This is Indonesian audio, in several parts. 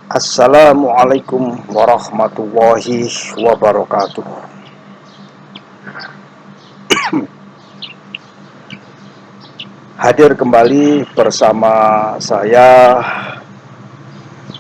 Assalamualaikum warahmatullahi wabarakatuh. Hadir kembali bersama saya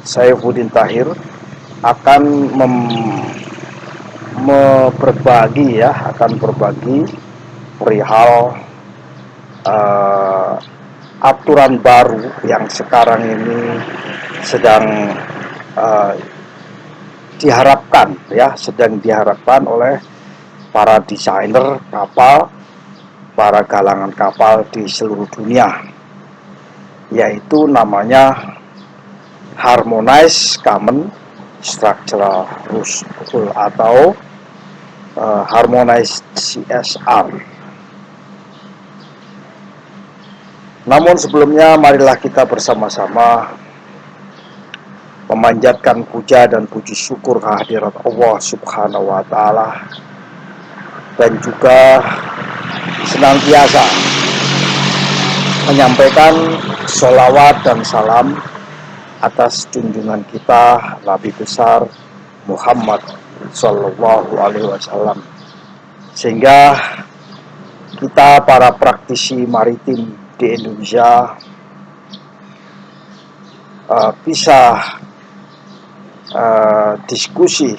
Saifuddin Tahir akan berbagi perihal aturan baru yang sekarang ini sedang diharapkan oleh para desainer kapal, para galangan kapal di seluruh dunia, yaitu namanya Harmonized Common Structural Rules atau Harmonized CSR. Namun sebelumnya marilah kita bersama-sama memanjatkan puja dan puji syukur kehadirat Allah Subhanahu wa Ta'ala, dan juga senantiasa menyampaikan sholawat dan salam atas junjungan kita Nabi besar Muhammad Sallallahu Alaihi Wasallam, sehingga kita para praktisi maritim di Indonesia bisa diskusi,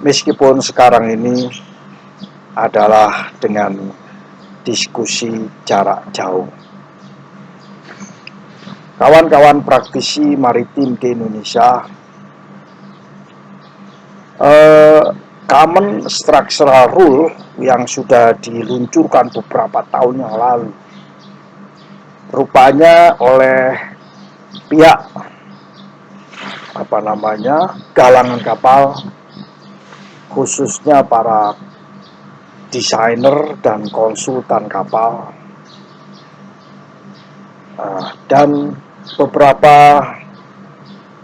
meskipun sekarang ini adalah dengan diskusi jarak jauh. Kawan-kawan praktisi maritim di Indonesia, Common Structural Rule yang sudah diluncurkan beberapa tahun yang lalu, rupanya oleh pihak galangan kapal, khususnya para desainer dan konsultan kapal, dan beberapa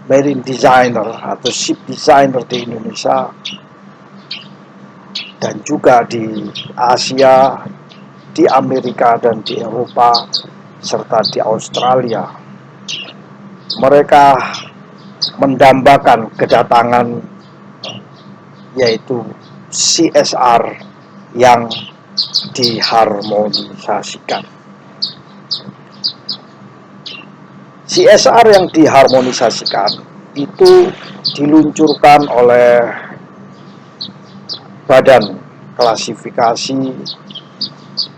marine designer atau ship designer di Indonesia, dan juga di Asia, di Amerika dan di Eropa, serta di Australia. Mereka mendambakan kedatangan yaitu CSR yang diharmonisasikan. CSR yang diharmonisasikan itu diluncurkan oleh Badan Klasifikasi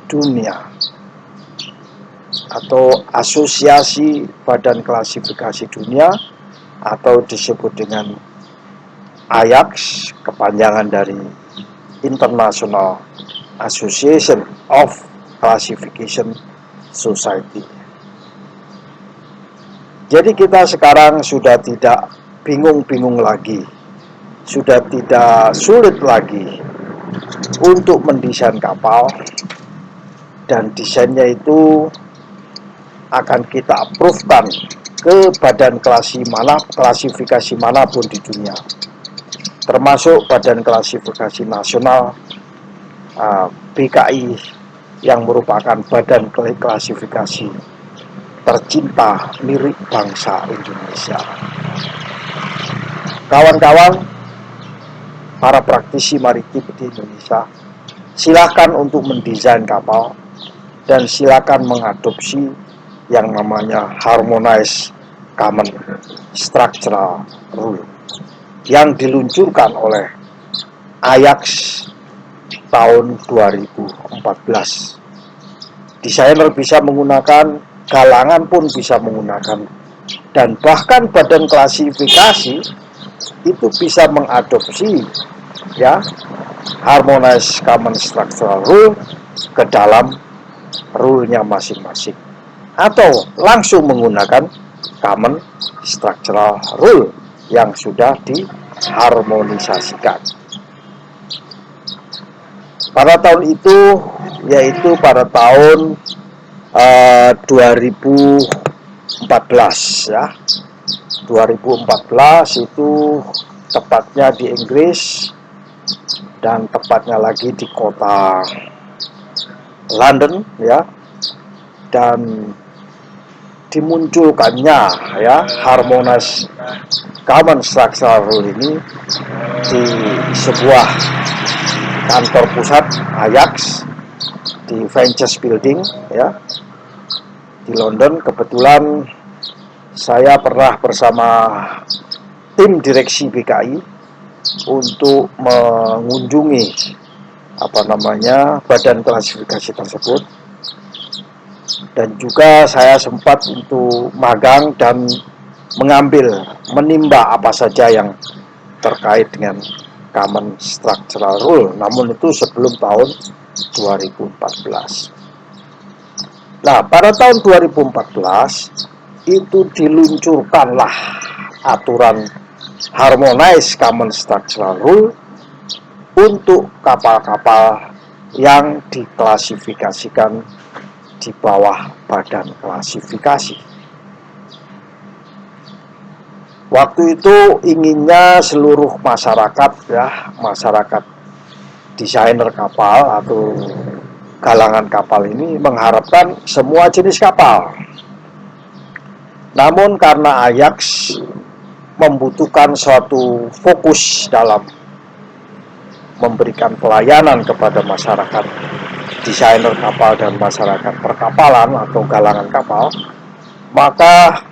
Dunia atau Asosiasi Badan Klasifikasi Dunia, atau disebut dengan IACS, kepanjangan dari International Association of Classification Society. Jadi kita sekarang sudah tidak bingung-bingung lagi, sudah tidak sulit lagi untuk mendesain kapal, dan desainnya itu akan kita approve-kan ke badan klasifikasi manapun di dunia, termasuk Badan Klasifikasi Nasional BKI, yang merupakan badan klasifikasi tercinta milik bangsa Indonesia. Kawan-kawan para praktisi maritim di Indonesia, silakan untuk mendesain kapal dan silakan mengadopsi yang namanya Harmonized Common Structural Rule yang diluncurkan oleh IACS tahun 2014. Desainer bisa menggunakan, galangan pun bisa menggunakan, dan bahkan badan klasifikasi itu bisa mengadopsi Harmonized Common Structural Rule ke dalam rule-nya masing-masing, atau langsung menggunakan Common Structural Rule yang sudah diharmonisasikan. Pada tahun itu, yaitu pada tahun 2014 ya. 2014 itu tepatnya di Inggris, dan tepatnya lagi di kota London ya, dan dimunculkannya Harmonized Common Structural Rule ini di sebuah kantor pusat Ajax di Ventures Building ya di London. Kebetulan saya pernah bersama tim direksi BKI untuk mengunjungi badan klasifikasi tersebut, dan juga saya sempat untuk magang dan menimba apa saja yang terkait dengan Common Structural Rule, namun itu sebelum tahun 2014. Nah, pada tahun 2014 itu diluncurkanlah aturan Harmonized Common Structural Rule untuk kapal-kapal yang diklasifikasikan di bawah badan klasifikasi. Waktu itu inginnya seluruh masyarakat masyarakat desainer kapal atau galangan kapal ini mengharapkan semua jenis kapal. Namun karena Ajax membutuhkan suatu fokus dalam memberikan pelayanan kepada masyarakat desainer kapal dan masyarakat perkapalan atau galangan kapal, maka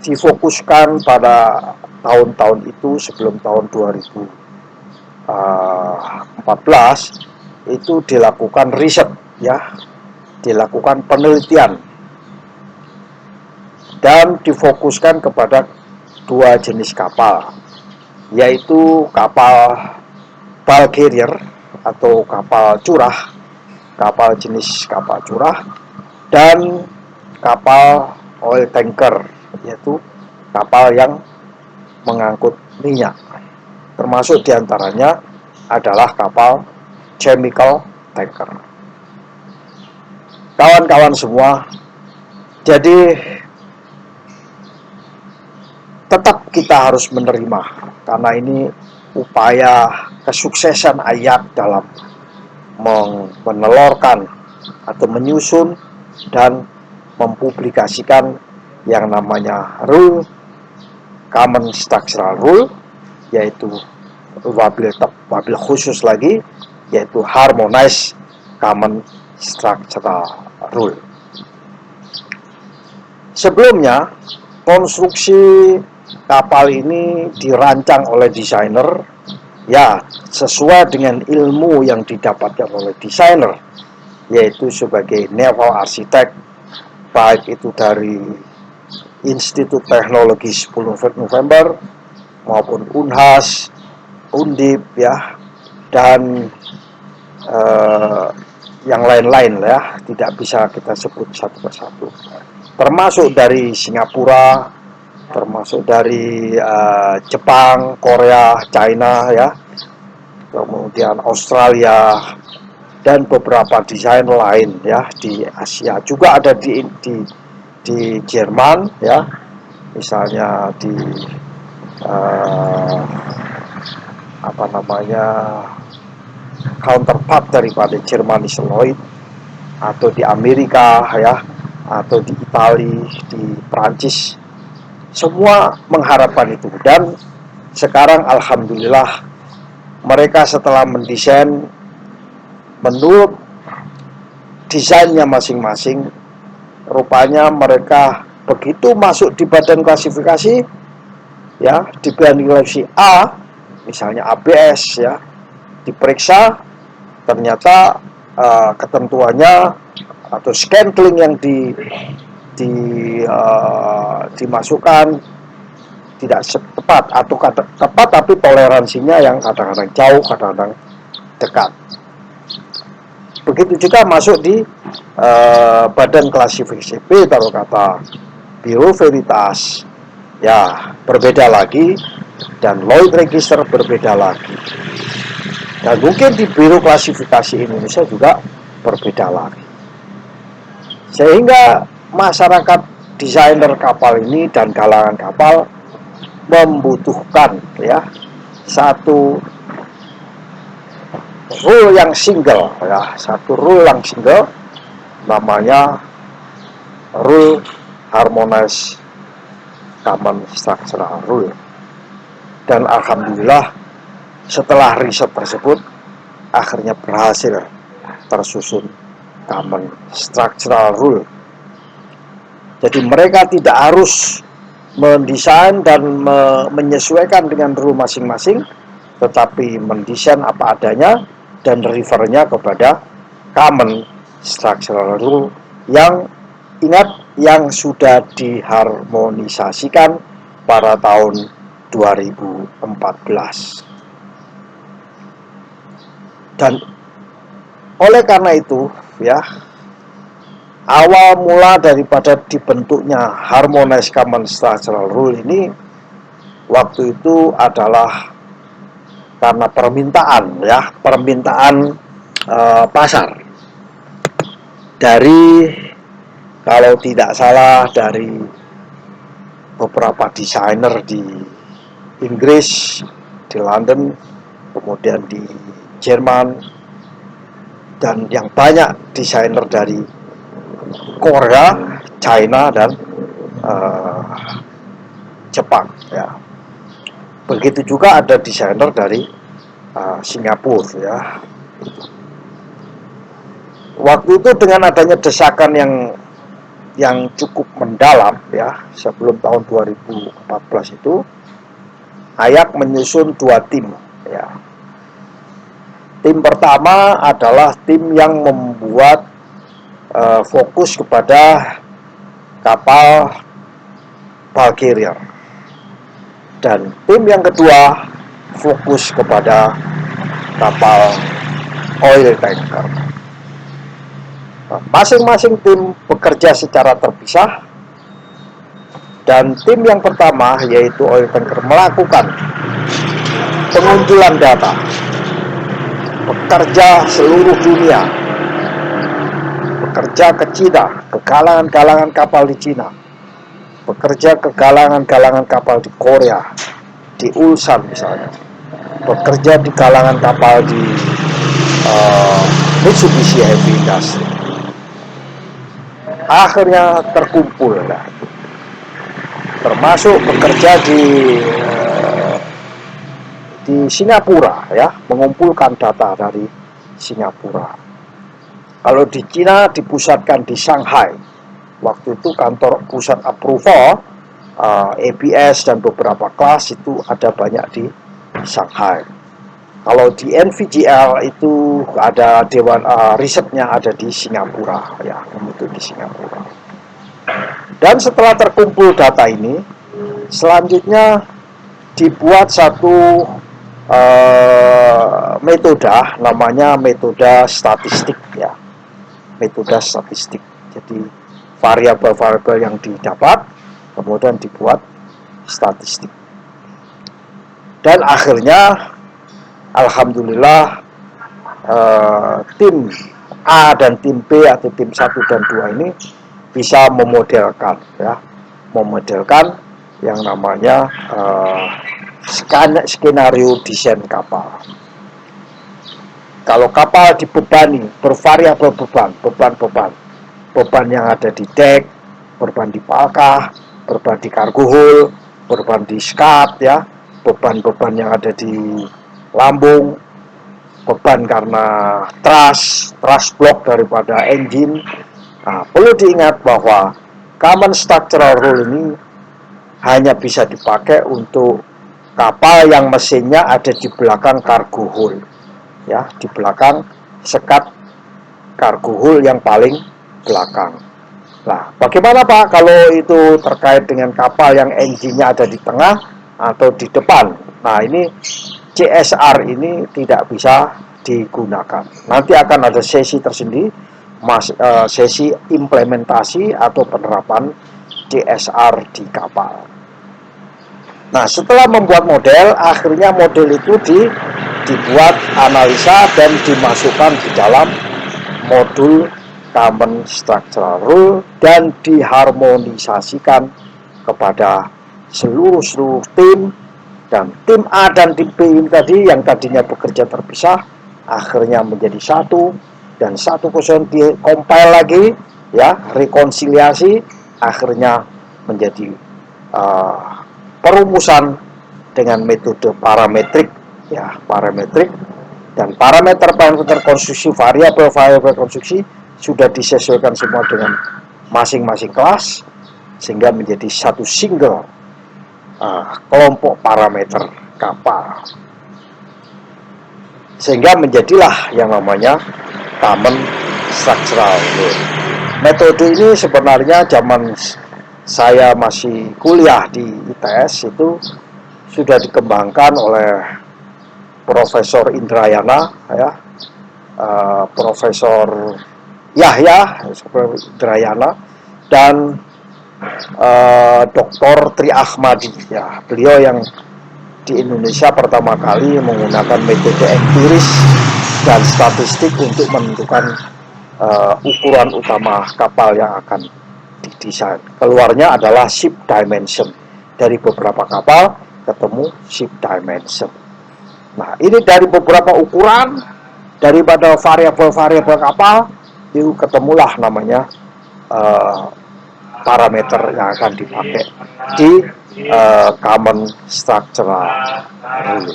difokuskan pada tahun-tahun itu sebelum tahun 2014 itu dilakukan riset dilakukan penelitian dan difokuskan kepada dua jenis kapal, yaitu kapal bulk carrier atau kapal curah, kapal jenis kapal curah, dan kapal oil tanker, yaitu kapal yang mengangkut minyak, termasuk diantaranya adalah kapal chemical tanker. Kawan-kawan semua, jadi tetap kita harus menerima, karena ini upaya kesuksesan Ajax dalam menelorkan atau menyusun dan mempublikasikan yang namanya rule, Common Structural Rule, yaitu wabil khusus lagi, yaitu Harmonized Common Structural Rule. Sebelumnya, konstruksi kapal ini dirancang oleh desainer sesuai dengan ilmu yang didapatkan oleh desainer, yaitu sebagai naval architect, baik itu dari Institut Teknologi 10 November maupun Unhas, Undip dan yang lain-lain tidak bisa kita sebut satu persatu, termasuk dari Singapura, termasuk dari Jepang, Korea, China kemudian Australia, dan beberapa desain lain di Asia, juga ada di Jerman misalnya di counterpart daripada Jermanis Lloyd, atau di Amerika atau di Italia, di Prancis, semua mengharapkan itu. Dan sekarang alhamdulillah mereka setelah mendesain menurut desainnya masing-masing, rupanya mereka begitu masuk di badan klasifikasi di badan klasifikasi A, misalnya ABS diperiksa, ternyata ketentuannya atau scantling yang dimasukkan tidak tepat, atau tepat tapi toleransinya yang kadang-kadang jauh, kadang-kadang dekat. Begitu juga masuk di badan klasifikasi B, taruh kata Bureau Veritas, berbeda lagi, dan Lloyd Register berbeda lagi. Dan mungkin di Biro Klasifikasi Indonesia juga berbeda lagi. Sehingga masyarakat desainer kapal ini dan galangan kapal membutuhkan satu rule yang single, satu rule yang single, namanya Rule Harmonized Common Structural Rule. Dan alhamdulillah setelah riset tersebut akhirnya berhasil tersusun Common Structural Rule. Jadi mereka tidak harus mendesain dan menyesuaikan dengan rule masing-masing, tetapi mendesain apa adanya dan refernya kepada Common Structural Rule yang ingat yang sudah diharmonisasikan pada tahun 2014. Dan oleh karena itu ya, awal mula daripada dibentuknya Harmonized Common Structural Rule ini waktu itu adalah karena permintaan pasar dari, kalau tidak salah, dari beberapa desainer di Inggris, di London, kemudian di Jerman, dan yang banyak desainer dari Korea, China, dan Jepang ya. Begitu juga ada desainer dari Singapura ya. Waktu itu dengan adanya desakan yang cukup mendalam ya, sebelum tahun 2014 itu AYAK menyusun 2 tim ya. Tim pertama adalah tim yang membuat fokus kepada kapal bulk carrier, dan tim yang kedua fokus kepada kapal oil tanker. Masing-masing tim bekerja secara terpisah, dan tim yang pertama yaitu oil tanker melakukan pengumpulan data, bekerja seluruh dunia, bekerja ke Cina, ke galangan-galangan kapal di Cina, bekerja ke galangan-galangan kapal di Korea, di Ulsan misalnya, bekerja di galangan kapal di Mitsubishi Heavy Industry. Akhirnya terkumpul ya, termasuk bekerja di Singapura ya, mengumpulkan data dari Singapura. Kalau di Cina dipusatkan di Shanghai. Waktu itu kantor pusat approval ABS dan beberapa kelas itu ada banyak di Shanghai. Kalau di NVGL itu ada dewan risetnya ada di Singapura ya, itu di Singapura. Dan setelah terkumpul data ini, selanjutnya dibuat satu metode, namanya metode statistik ya, metode statistik. Jadi variabel-variabel yang didapat kemudian dibuat statistik, dan akhirnya alhamdulillah tim A dan tim B atau tim 1 dan 2 ini bisa memodelkan ya, memodelkan yang namanya skenario desain kapal. Kalau kapal dibebani bervariabel beban yang ada di dek, beban di palkah, beban di cargo hold, beban di skat ya, beban-beban yang ada di lambung, beban karena thrust block daripada engine. Nah, perlu diingat bahwa Common Structural Rule ini hanya bisa dipakai untuk kapal yang mesinnya ada di belakang cargo hold ya, di belakang sekat cargo hold yang paling belakang. Nah, bagaimana Pak kalau itu terkait dengan kapal yang engine-nya ada di tengah atau di depan? Nah, ini CSR ini tidak bisa digunakan. Nanti akan ada sesi tersendiri, sesi implementasi atau penerapan CSR di kapal. Nah, setelah membuat model, akhirnya model itu dibuat analisa dan dimasukkan di dalam modul Common Structural Rule dan diharmonisasikan kepada seluruh tim, dan tim A dan tim B ini tadi yang tadinya bekerja terpisah akhirnya menjadi satu, dan satu person di-compile lagi ya, rekonsiliasi, akhirnya menjadi perumusan dengan metode parametrik, ya, parametrik, dan parameter konstruksi, variabel konstruksi sudah disesuaikan semua dengan masing-masing kelas sehingga menjadi satu single kelompok parameter kapal, sehingga menjadilah yang namanya Common Structural Rule. Metode ini sebenarnya zaman saya masih kuliah di ITS itu sudah dikembangkan oleh Profesor Indrayana, ya, Profesor Yahya Indrayana, dan Dr. Tri Ahmadi, ya, beliau yang di Indonesia pertama kali menggunakan metode empiris dan statistik untuk menentukan ukuran utama kapal yang akan didesain. Keluarnya adalah ship dimension. Dari beberapa kapal ketemu ship dimension. Nah, ini dari beberapa ukuran daripada variabel-variabel kapal itu ketemulah namanya parameter yang akan dipakai di Common Structural Rule.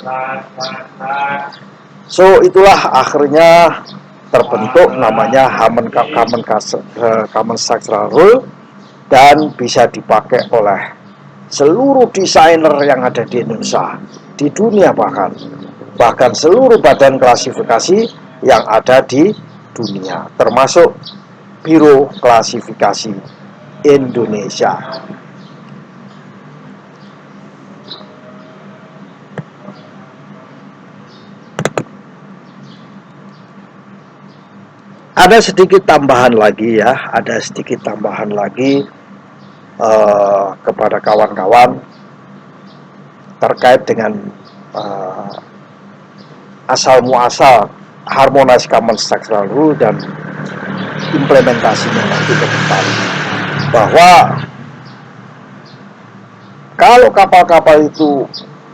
So itulah akhirnya terbentuk namanya Common Structural Rule dan bisa dipakai oleh seluruh desainer yang ada di Indonesia, di dunia, bahkan seluruh badan klasifikasi yang ada di dunia, termasuk Biro Klasifikasi Indonesia. Ada sedikit tambahan lagi, ya, kepada kawan-kawan terkait dengan asal muasal Harmonized Common Structural Rule dan implementasinya nanti ke depan, bahwa kalau kapal-kapal itu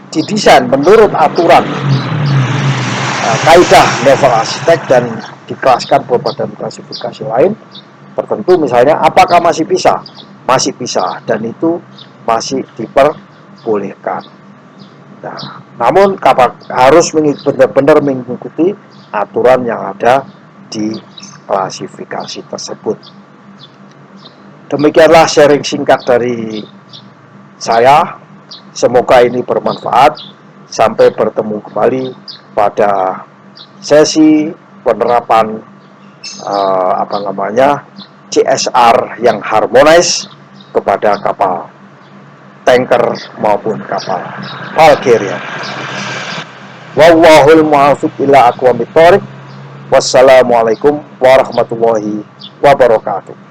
didesain menurut aturan kaidah naval arsitek dan dikelaskan ke badan klasifikasi lain tertentu, misalnya, apakah masih bisa? Masih bisa, dan itu masih diperbolehkan. Nah, namun kapal harus benar-benar mengikuti aturan yang ada di klasifikasi tersebut. Demikianlah sharing singkat dari saya. Semoga ini bermanfaat. Sampai bertemu kembali pada sesi penerapan CSR yang harmonis kepada kapal tanker maupun kapal Valkyria. Wallahul muwaffiq ila aqwamit thoriq. Wassalamualaikum warahmatullahi wabarakatuh.